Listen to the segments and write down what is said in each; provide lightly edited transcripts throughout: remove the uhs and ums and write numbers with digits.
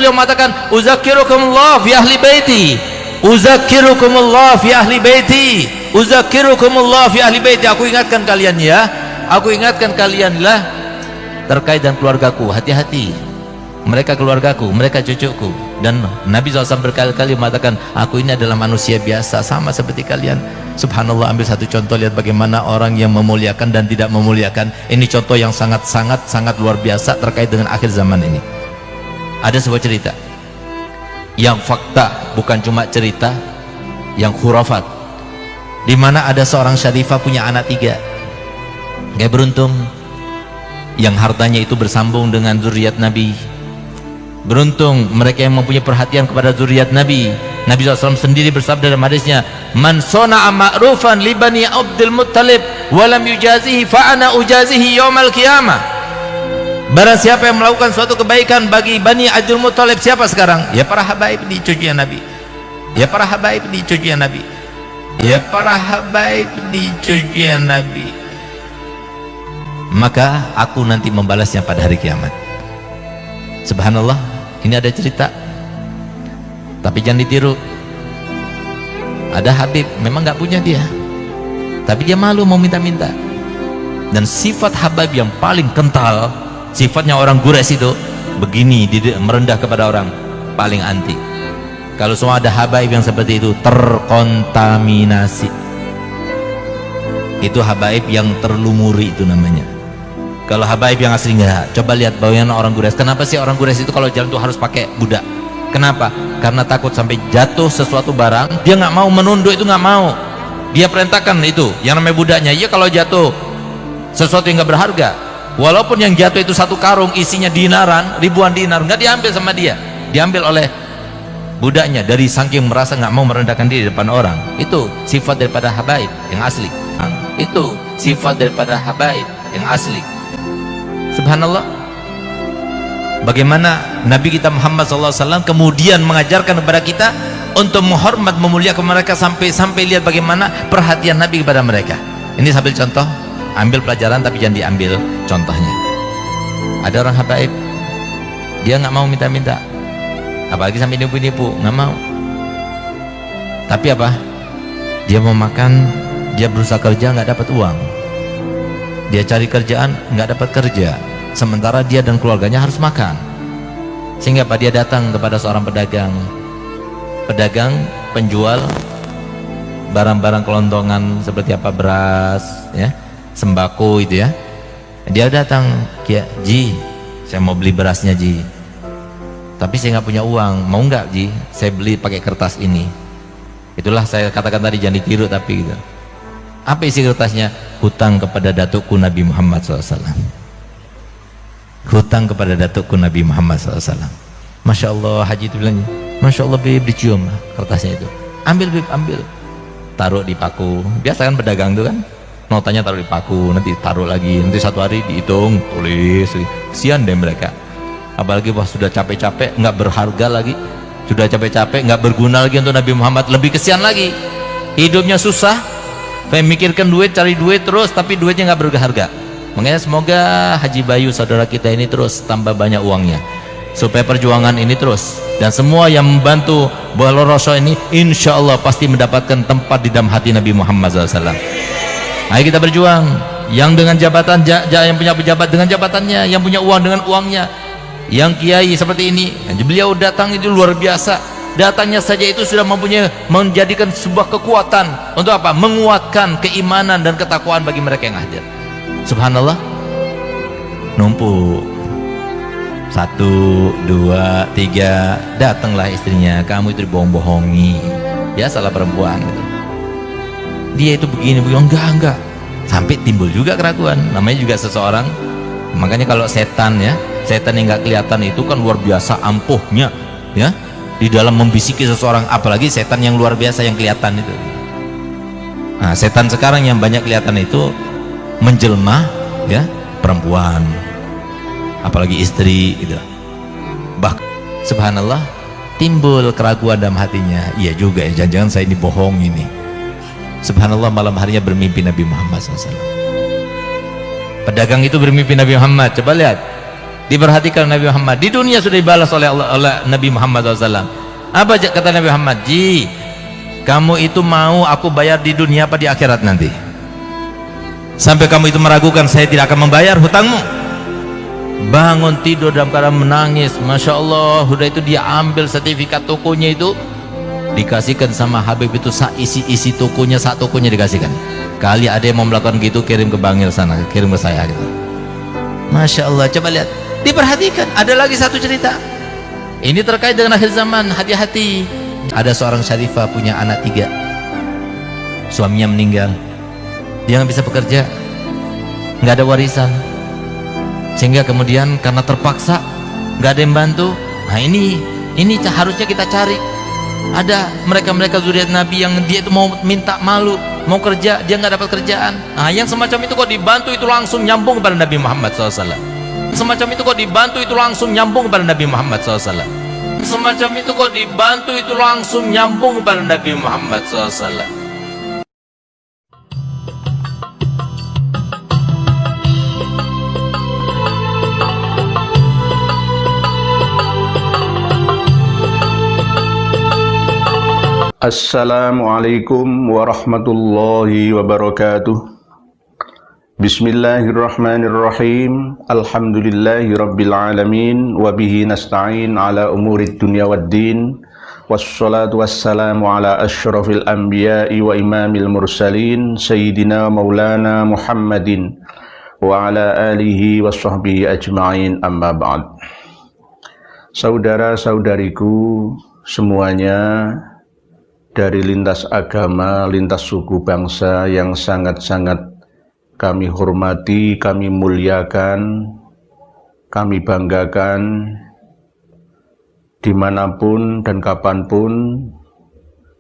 Beliau mengatakan, "Uzakirukumullah fi ahli baiti, uzakirukumullah fi ahli baiti, uzakirukumullah fi ahli baiti." Aku ingatkan kalian ya, aku ingatkan kalianlah terkait dengan keluargaku. Hati-hati, mereka keluargaku, mereka cucuku. Dan Nabi SAW berkali-kali mengatakan, aku ini adalah manusia biasa, sama seperti kalian. Subhanallah, ambil satu contoh, lihat bagaimana orang yang memuliakan dan tidak memuliakan. Ini contoh yang sangat luar biasa terkait dengan akhir zaman ini. Ada sebuah cerita yang fakta, bukan cuma cerita yang khurafat, di mana ada seorang syarifah punya anak 3. Gak beruntung, yang hartanya itu bersambung dengan zuriat Nabi. Beruntung mereka yang mempunyai perhatian kepada zuriat Nabi. Nabi SAW sendiri bersabda dalam hadisnya, "Man sona'a ma'rufan li bani Abdul Muttalib walam yujazihi fa ana ujazihi yaumal qiyamah." Barang siapa yang melakukan suatu kebaikan bagi Bani Abdul Muttalib, siapa sekarang? Ya para habaib di cucian Nabi. Ya para habaib di cucian Nabi. Ya para habaib di cucian Nabi. Maka aku nanti membalasnya pada hari kiamat. Subhanallah, ini ada cerita. Tapi jangan ditiru. Ada habib, memang nggak punya dia, tapi dia malu mau minta-minta. Dan sifat habaib yang paling kental, sifatnya orang Quraisy itu begini, merendah kepada orang, paling anti. Kalau semua ada habaib yang seperti itu, terkontaminasi. Itu habaib yang terlumuri, itu namanya. Kalau habaib yang asli enggak. Coba lihat bagaimana orang Quraisy. Kenapa sih orang Quraisy itu kalau jalan itu harus pakai budak? Kenapa? Karena takut sampai jatuh sesuatu barang, dia nggak mau menunduk, itu nggak mau. Dia perintahkan itu, yang namanya budaknya. Iya, kalau jatuh sesuatu yang nggak berharga, walaupun yang jatuh itu satu karung isinya dinaran, ribuan dinar, nggak diambil sama dia, diambil oleh budaknya. Dari saking merasa nggak mau merendahkan diri di depan orang. Itu sifat daripada habaib yang asli. Itu sifat daripada habaib yang asli. Subhanallah, bagaimana Nabi kita Muhammad SAW kemudian mengajarkan kepada kita untuk menghormat, memuliakan mereka, sampai lihat bagaimana perhatian Nabi kepada mereka. Ini sambil contoh, ambil pelajaran tapi jangan diambil contohnya. Ada orang habaib, dia nggak mau minta-minta, apalagi sampai nipu-nipu, nggak mau. Tapi apa? Dia mau makan, dia berusaha kerja nggak dapat uang, dia cari kerjaan nggak dapat kerja, sementara dia dan keluarganya harus makan. Sehingga apa? Dia datang kepada seorang pedagang penjual barang-barang kelontongan seperti apa, beras ya, sembako itu ya. Dia datang, "Ji, saya mau beli berasnya Ji, tapi saya nggak punya uang, mau nggak Ji saya beli pakai kertas ini?" Itulah saya katakan tadi, jangan ditiru tapi gitu. Apa isi kertasnya? Hutang kepada datukku Nabi Muhammad SAW. Hutang kepada datukku Nabi Muhammad SAW. Masya Allah, Haji itu bilang, Masya Allah Bib, dicium kertasnya itu. Ambil Bib, ambil. Taruh di paku. Biasa kan pedagang itu kan, notanya taruh di paku, nanti taruh lagi, nanti satu hari dihitung, tulis. Kesian deh mereka. Apalagi wah sudah capek-capek, nggak berharga lagi. Sudah capek-capek, nggak berguna lagi untuk Nabi Muhammad. Lebih kesian lagi. Hidupnya susah, memikirkan duit, cari duit terus, tapi duitnya nggak berharga. Makanya semoga Haji Bayu saudara kita ini terus tambah banyak uangnya, supaya perjuangan ini terus, dan semua yang membantu Bola Rosso ini insya Allah pasti mendapatkan tempat di dalam hati Nabi Muhammad SAW. Ayo kita berjuang. Yang dengan jabatan, yang punya pejabat dengan jabatannya, yang punya uang dengan uangnya, yang kiai seperti ini, beliau datang itu luar biasa. Datangnya saja itu sudah mempunyai, menjadikan sebuah kekuatan untuk apa? Menguatkan keimanan dan ketakwaan bagi mereka yang hadir. Subhanallah, numpuk 1, 2, 3, datanglah istrinya, "Kamu itu dibohong-bohongi." Ya salah perempuan gitu. Dia itu begini, enggak, sampai timbul juga keraguan. Namanya juga seseorang. Makanya kalau setan ya, setan yang nggak kelihatan itu kan luar biasa ampuhnya ya, di dalam membisiki seseorang, apalagi setan yang luar biasa yang kelihatan itu. Nah, setan sekarang yang banyak kelihatan itu menjelma ya, perempuan, apalagi istri gitu. Bahkan subhanallah, timbul keraguan dalam hatinya, iya juga ya, jangan-jangan saya ini bohong ini. Subhanallah, malam harinya bermimpi Nabi Muhammad SAW. Pedagang itu bermimpi Nabi Muhammad. Coba lihat, Diperhatikan Nabi Muhammad. Di dunia sudah dibalas oleh Allah, oleh Nabi Muhammad SAW. Apa kata Nabi Muhammad? Ji, kamu itu mau aku bayar di dunia apa di akhirat nanti? Sampai kamu itu meragukan saya tidak akan membayar hutangmu. Bangun tidur dalam keadaan menangis. Masya Allah, udah itu dia ambil sertifikat tokonya itu, dikasihkan sama Habib itu, isi tokonya, sak tokonya dikasihkan. Kali ada yang mau melakukan gitu, kirim ke Bangil sana, kirim ke saya gitu. Masya Allah, coba lihat, diperhatikan. Ada lagi satu cerita, ini terkait dengan akhir zaman. Hati-hati. Ada seorang syarifah punya anak 3, suaminya meninggal, dia nggak bisa bekerja, nggak ada warisan, sehingga kemudian karena terpaksa nggak ada yang bantu. Nah ini harusnya kita cari. Ada mereka zuriat Nabi yang dia itu mau minta malu, mau kerja, dia nggak dapat kerjaan. Nah yang semacam itu kok dibantu, itu langsung nyambung kepada Nabi Muhammad SAW. Semacam itu kok dibantu, itu langsung nyambung kepada Nabi Muhammad SAW. Semacam itu kok dibantu, itu langsung nyambung kepada Nabi Muhammad SAW. Assalamualaikum warahmatullahi wabarakatuh. Bismillahirrahmanirrahim. Alhamdulillahi rabbil alamin. Wabihi nasta'in ala umurid dunya waddin. Wassalatu wassalamu ala ashrafil anbiya'i wa imamil mursalin, Sayyidina maulana Muhammadin wa ala alihi wa sahbihi ajma'in, amma ba'd. Saudara-saudariku semuanya, dari lintas agama, lintas suku bangsa yang sangat-sangat kami hormati, kami muliakan, kami banggakan, dimanapun dan kapanpun,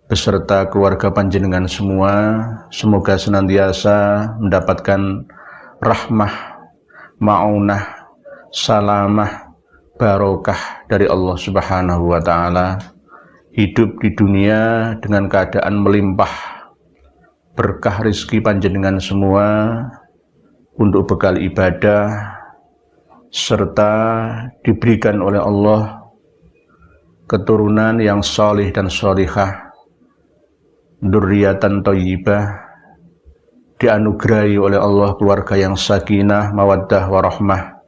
beserta keluarga panjenengan semua, semoga senantiasa mendapatkan rahmah, ma'unah, salamah, barokah dari Allah Subhanahu wa Ta'ala. Hidup di dunia dengan keadaan melimpah, berkah rizki panjenengan semua untuk bekal ibadah, serta diberikan oleh Allah keturunan yang solih dan solihah, dzurriatan thayyibah, dianugerahi oleh Allah keluarga yang sakinah, mawaddah, warahmah,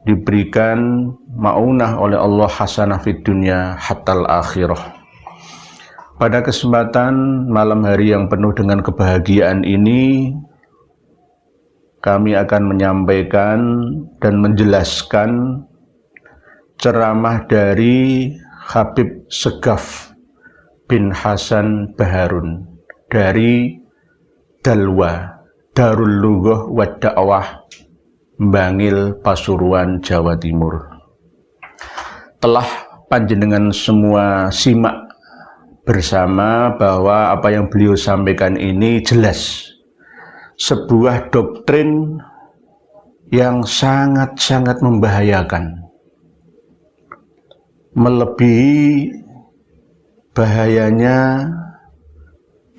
diberikan ma'unah oleh Allah hasanah fid dunya hatal akhirah. Pada kesempatan malam hari yang penuh dengan kebahagiaan ini, kami akan menyampaikan dan menjelaskan ceramah dari Habib Segaf bin Hasan Baharun dari Dalwa, Darul Lughah wa Da'wah, Bangil, Pasuruan, Jawa Timur. Telah panjenengan semua simak bersama bahwa apa yang beliau sampaikan ini jelas sebuah doktrin yang sangat-sangat membahayakan, melebihi bahayanya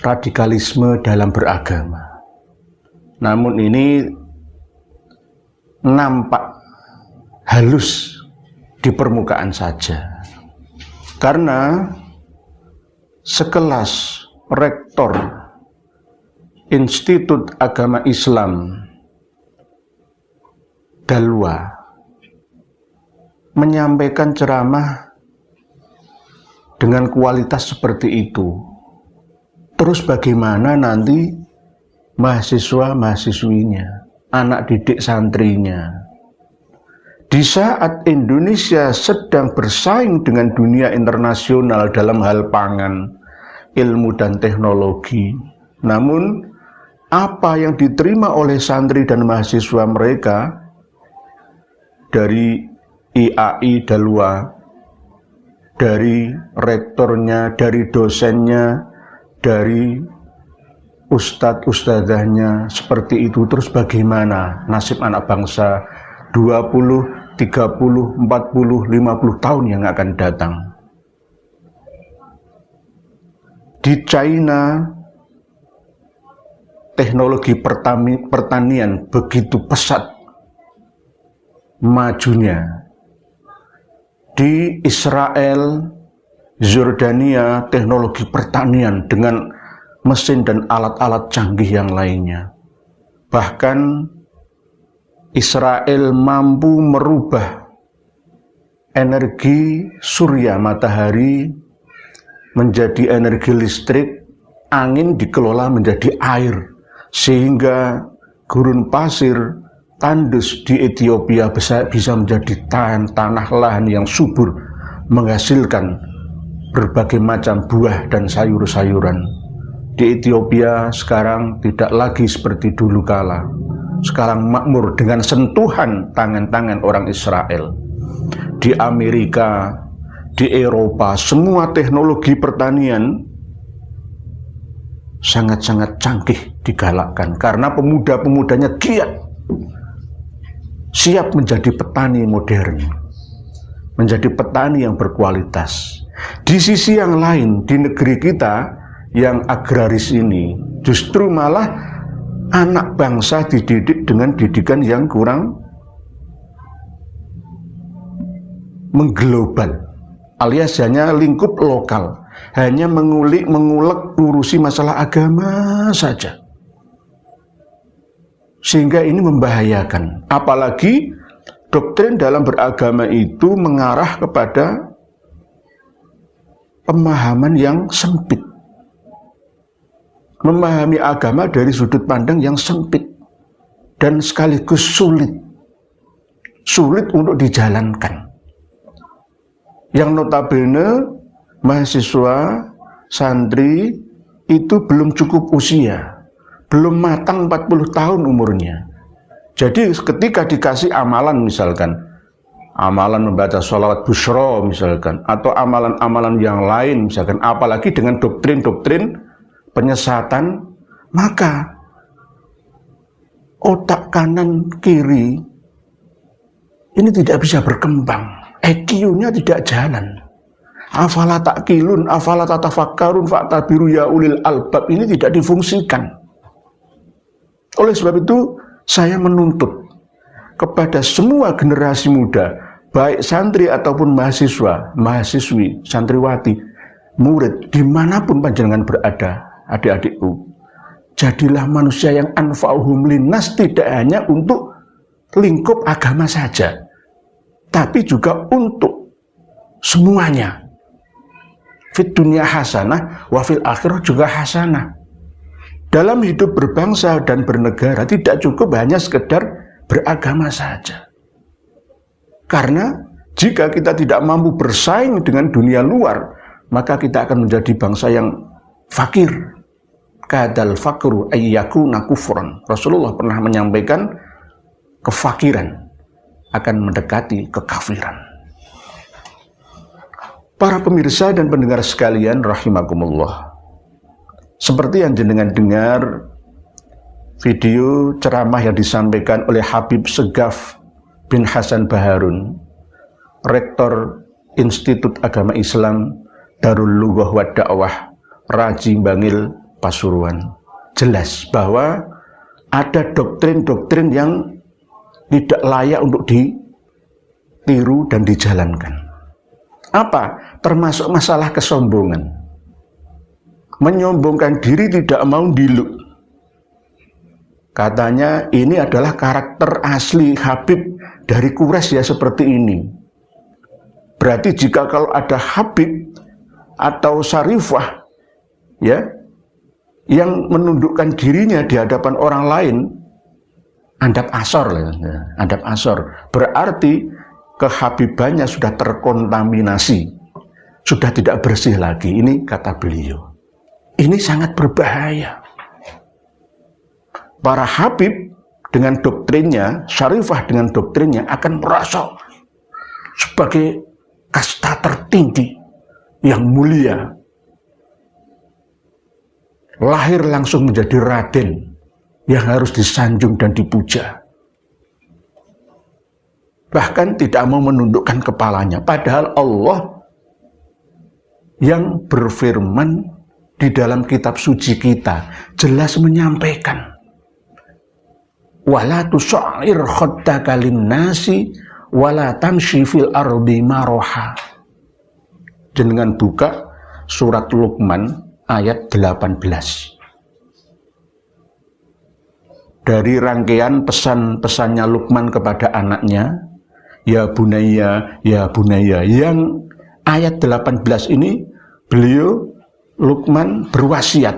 radikalisme dalam beragama. Namun ini nampak halus di permukaan saja, karena sekelas rektor Institut Agama Islam Dalwa menyampaikan ceramah dengan kualitas seperti itu, terus bagaimana nanti mahasiswa-mahasiswinya, anak didik santrinya, di saat Indonesia sedang bersaing dengan dunia internasional dalam hal pangan, ilmu dan teknologi, namun apa yang diterima oleh santri dan mahasiswa mereka dari IAI Dalwa, dari rektornya, dari dosennya, dari ustadz-ustadzahnya seperti itu, terus bagaimana nasib anak bangsa 20, 30, 40, 50 tahun yang akan datang? Di China, teknologi pertanian begitu pesat, majunya di Israel, Yordania, teknologi pertanian dengan mesin dan alat-alat canggih yang lainnya. Bahkan Israel mampu merubah energi surya matahari menjadi energi listrik, angin dikelola menjadi air, sehingga gurun pasir tandus di Ethiopia bisa menjadi tanah lahan yang subur, menghasilkan berbagai macam buah dan sayur-sayuran. Di Ethiopia sekarang tidak lagi seperti dulu kala. Sekarang makmur dengan sentuhan tangan-tangan orang Israel. Di Amerika, di Eropa, semua teknologi pertanian sangat-sangat canggih digalakkan karena pemuda-pemudanya giat, siap menjadi petani modern, menjadi petani yang berkualitas. Di sisi yang lain, di negeri kita yang agraris ini, justru malah anak bangsa dididik dengan didikan yang kurang mengglobal, alias hanya lingkup lokal, hanya mengulek urusi masalah agama saja. Sehingga ini membahayakan. Apalagi doktrin dalam beragama itu mengarah kepada pemahaman yang sempit. Memahami agama dari sudut pandang yang sempit dan sekaligus sulit untuk dijalankan. Yang notabene mahasiswa, santri itu belum cukup usia, belum matang 40 tahun umurnya. Jadi ketika dikasih amalan misalkan, amalan membaca sholawat busyra misalkan, atau amalan-amalan yang lain misalkan, apalagi dengan doktrin-doktrin penyesatan, maka otak kanan kiri ini tidak bisa berkembang, EQ-nya tidak jalan. Afala ta'qilun, afala tatafakkarun, fa'tabiru ya ulil albab, ini tidak difungsikan. Oleh sebab itu, saya menuntut kepada semua generasi muda, baik santri ataupun mahasiswa, mahasiswi, santriwati, murid, dimanapun panjenengan berada, adik-adikku, jadilah manusia yang anfa'uhum linnas, tidak hanya untuk lingkup agama saja, tapi juga untuk semuanya. Fit dunia hasanah, wa fil akhirah juga hasanah. Dalam hidup berbangsa dan bernegara tidak cukup hanya sekedar beragama saja. Karena jika kita tidak mampu bersaing dengan dunia luar, maka kita akan menjadi bangsa yang fakir. Kadal fakru ayyakuna kufran. Rasulullah pernah menyampaikan kefakiran akan mendekati kekafiran. Para pemirsa dan pendengar sekalian rahimakumullah, seperti yang jenengan dengar video ceramah yang disampaikan oleh Habib Segaf bin Hasan Baharun, Rektor Institut Agama Islam Darul Lughah wa Da'wah Raji Bangil Pasuruan, jelas bahwa ada doktrin-doktrin yang tidak layak untuk ditiru dan dijalankan. Apa? Termasuk masalah kesombongan. Menyombongkan diri, tidak mau diluk. Katanya ini adalah karakter asli Habib dari Quraisy ya, seperti ini. Berarti jika kalau ada Habib atau Syarifah ya yang menundukkan dirinya di hadapan orang lain, andap asor, andap asor. Berarti kehabibannya sudah terkontaminasi, sudah tidak bersih lagi. Ini kata beliau. Ini sangat berbahaya. Para habib dengan doktrinnya, Syarifah dengan doktrinnya akan merasa sebagai kasta tertinggi yang mulia. Lahir langsung menjadi raden yang harus disanjung dan dipuja. Bahkan tidak mau menundukkan kepalanya. Padahal Allah yang berfirman di dalam kitab suci kita jelas menyampaikan, wala tusair khaddaka linnasi wala tamshi fil ardi maraha. Jenengan buka surat Luqman ayat 18. Dari rangkaian pesan-pesannya Luqman kepada anaknya, ya bunayya, yang ayat 18 ini beliau Luqman berwasiat,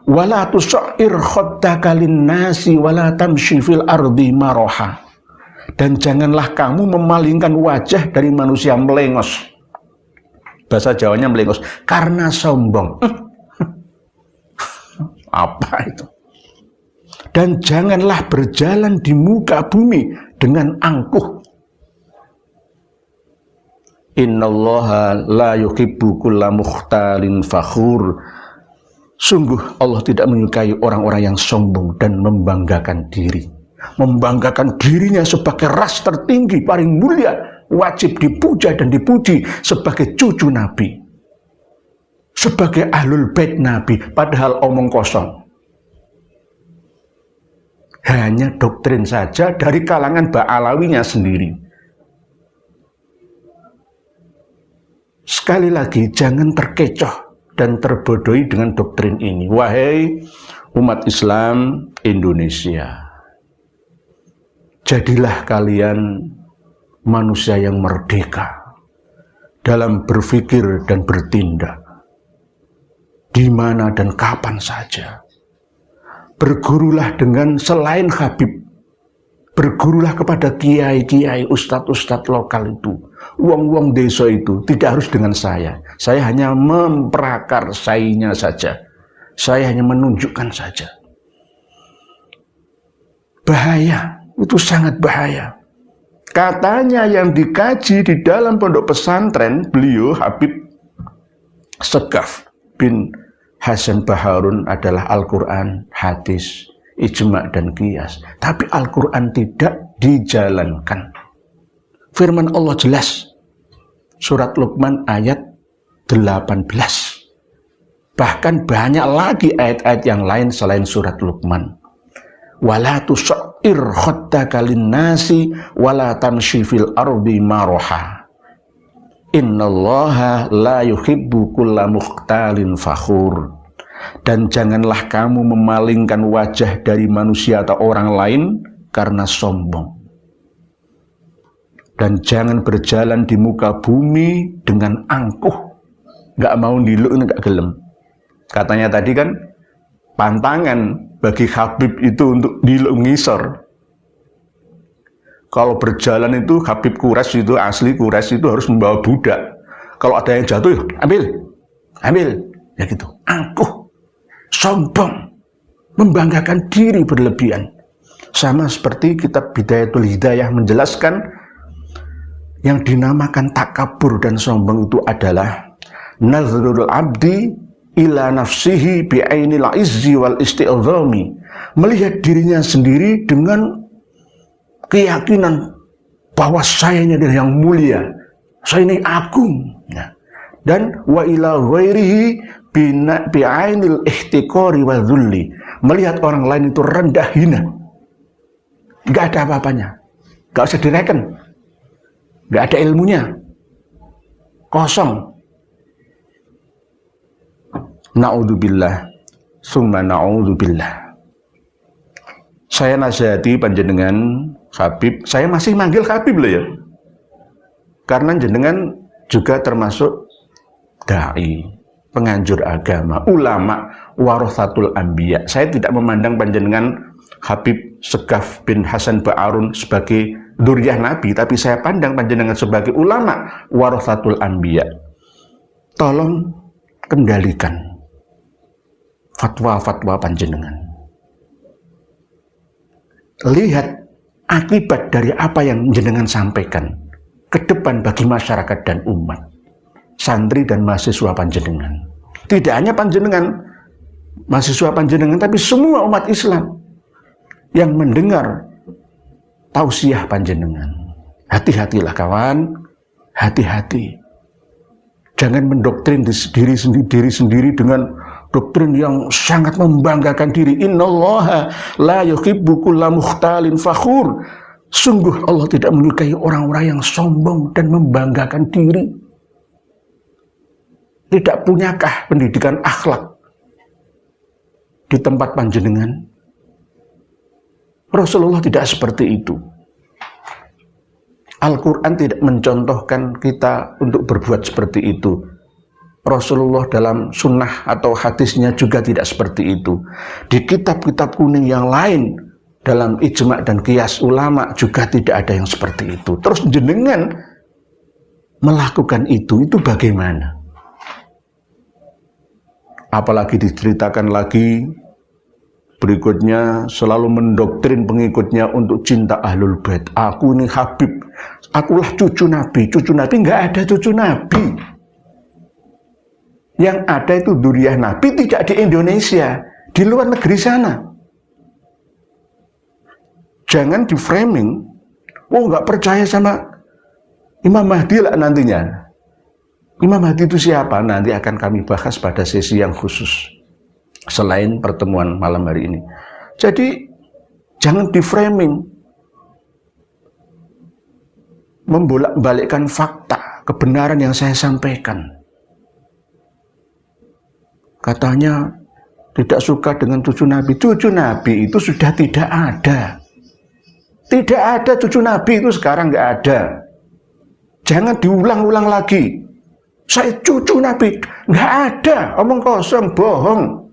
wala tusair khaddaka linnasi wala tamshi fil ardi maraha. Dan janganlah kamu memalingkan wajah dari manusia melengos. Bahasa Jawanya melengos karena sombong. Apa itu? Dan janganlah berjalan di muka bumi dengan angkuh. Innallaha la yuhibbu kulla mukhtalin fakhur. Sungguh Allah tidak menyukai orang-orang yang sombong dan membanggakan diri. Membanggakan dirinya sebagai ras tertinggi paling mulia, wajib dipuja dan dipuji sebagai cucu Nabi, sebagai ahlul bait Nabi, padahal omong kosong. Hanya doktrin saja dari kalangan Ba'alawinya sendiri. Sekali lagi, jangan terkecoh dan terbodohi dengan doktrin ini. Wahai umat Islam Indonesia, jadilah kalian manusia yang merdeka dalam berpikir dan bertindak di mana dan kapan saja. Bergurulah dengan selain Habib, bergurulah kepada kiai-kiai, ustadz-ustadz lokal itu, wong-wong desa itu, tidak harus dengan saya. Saya hanya memprakarsainya saja. Saya hanya menunjukkan saja. Bahaya, itu sangat bahaya. Katanya yang dikaji di dalam pondok pesantren beliau Habib Segaf bin Hasan Baharun adalah Al-Quran, hadis, ijma' dan qiyas. Tapi Al-Quran tidak dijalankan. Firman Allah jelas. Surat Luqman ayat 18. Bahkan banyak lagi ayat-ayat yang lain selain surat Luqman. Wala tusair khaddaka linnasi wala tamshi fil ardi maraha. Innallaha la yuhibbu kulla mukhtalin fakhur. Dan janganlah kamu memalingkan wajah dari manusia atau orang lain karena sombong. Dan jangan berjalan di muka bumi dengan angkuh. Gak mau diluk, gak gelem. Katanya tadi kan, pantangan bagi Habib itu untuk diluk ngisor. Kalau berjalan itu Habib Quraisy itu asli Quraisy itu harus membawa budak. Kalau ada yang jatuh, ambil, ya gitu. Angkuh, sombong, membanggakan diri berlebihan. Sama seperti kitab Bidayatul Hidayah menjelaskan yang dinamakan takabur dan sombong itu adalah nazrul abdi ila nafsihi bi'ainil izzi wal isti'zami, melihat dirinya sendiri dengan keyakinan bahwa saya ini adalah yang mulia, saya ini agung, ya. Dan wa ila ghairihi bi'ainil ihtiqari wa dhulli, melihat orang lain itu rendah hina, gak ada apa-apanya, gak usah direken, gak ada ilmunya, kosong. Na'udzubillah summa na'udzubillah. Saya nasihati panjenengan Habib, saya masih manggil Habib loh ya, karena jenengan juga termasuk dai, penganjur agama, ulama, warathatul anbiya. Saya tidak memandang panjenengan Habib Segaf bin Hasan Baharun sebagai dzurriyyah Nabi, tapi saya pandang panjenengan sebagai ulama, warathatul anbiya. Tolong kendalikan fatwa-fatwa panjenengan. Lihat akibat dari apa yang jenengan sampaikan ke depan bagi masyarakat dan umat, santri dan mahasiswa panjenengan. Tidak hanya panjenengan, mahasiswa panjenengan, tapi semua umat Islam yang mendengar tausiah panjenengan. Hati-hatilah kawan, hati-hati. Jangan mendoktrin diri sendiri dengan doktrin yang sangat membanggakan diri. Innallaha la yuhibbu kulla mukhtalin fakhur. Sungguh Allah tidak menyukai orang-orang yang sombong dan membanggakan diri. Tidak punyakah pendidikan akhlak di tempat panjenengan? Rasulullah tidak seperti itu. Al-Quran tidak mencontohkan kita untuk berbuat seperti itu. Rasulullah dalam sunnah atau hadisnya juga tidak seperti itu. Di kitab-kitab kuning yang lain, dalam ijma' dan qiyas ulama juga tidak ada yang seperti itu. Terus jenengan melakukan itu bagaimana? Apalagi diceritakan lagi berikutnya selalu mendoktrin pengikutnya untuk cinta Ahlul Bait. Aku ini Habib, akulah cucu Nabi. Cucu Nabi, nggak ada cucu Nabi. Yang ada itu dzurriyyah Nabi, tidak di Indonesia, di luar negeri sana. Jangan di framing, oh nggak percaya sama Imam Mahdi lah nantinya. Imam Mahdi itu siapa? Nanti akan kami bahas pada sesi yang khusus selain pertemuan malam hari ini. Jadi jangan di framing, membolak-balikkan fakta, kebenaran yang saya sampaikan. Katanya tidak suka dengan cucu Nabi. Cucu Nabi itu sudah tidak ada. Tidak ada cucu Nabi itu sekarang, nggak ada. Jangan diulang-ulang lagi. Saya cucu Nabi, nggak ada. Omong kosong, bohong,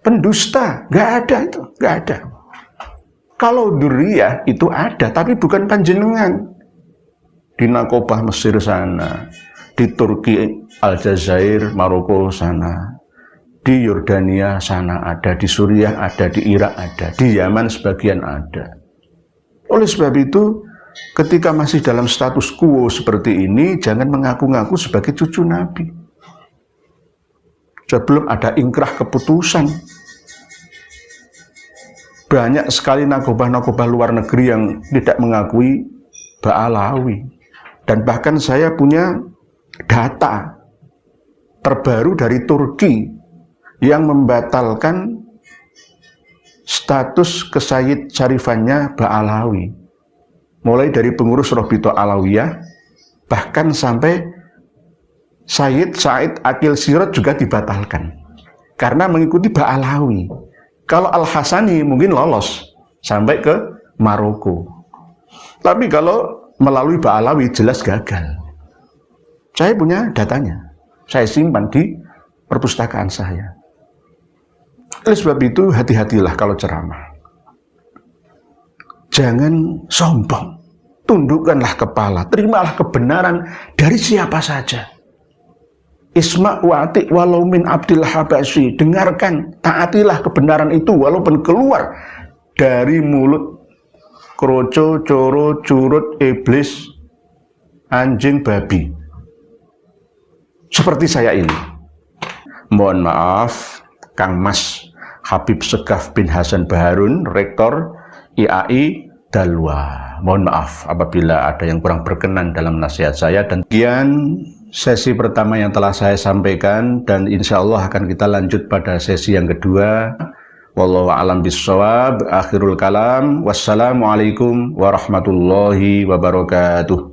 pendusta, nggak ada itu, nggak ada. Kalau dzurriyyah itu ada, tapi bukan panjenengan. Di Nakobah Mesir sana, di Turki, Aljazair, Maroko sana, di Yordania sana ada, di Suriah ada, di Irak ada, di Yaman sebagian ada. Oleh sebab itu, ketika masih dalam status quo seperti ini, jangan mengaku-ngaku sebagai cucu Nabi. Sebelum ada ingkrah keputusan. Banyak sekali nakobah-nakobah luar negeri yang tidak mengakui Ba'alawi. Dan bahkan saya punya data terbaru dari Turki yang membatalkan status kesayyid syarifannya Ba'alawi. Mulai dari pengurus Robito Alawiyah, bahkan sampai Sayyid Said Akil Sirot juga dibatalkan karena mengikuti Ba'alawi. Kalau Al-Hasani mungkin lolos sampai ke Maroko, tapi kalau melalui Ba'alawi jelas gagal. Saya punya datanya, saya simpan di perpustakaan saya. Oleh sebab itu hati-hatilah kalau ceramah. Jangan sombong, tundukkanlah kepala, terimalah kebenaran dari siapa saja. Isma' wa'ati' walau min abdil habasyi, dengarkan, taatilah kebenaran itu walaupun keluar dari mulut kroco, coro, curut, iblis, anjing, babi. Seperti saya ini. Mohon maaf, Kang Mas Habib Segaf bin Hasan Baharun, Rektor IAI Dalwa. Mohon maaf apabila ada yang kurang berkenan dalam nasihat saya. Dan sekian sesi pertama yang telah saya sampaikan, dan insya Allah akan kita lanjut pada sesi yang kedua. Wallahu a'lam bishawab. Akhirul kalam. Wassalamualaikum warahmatullahi wabarakatuh.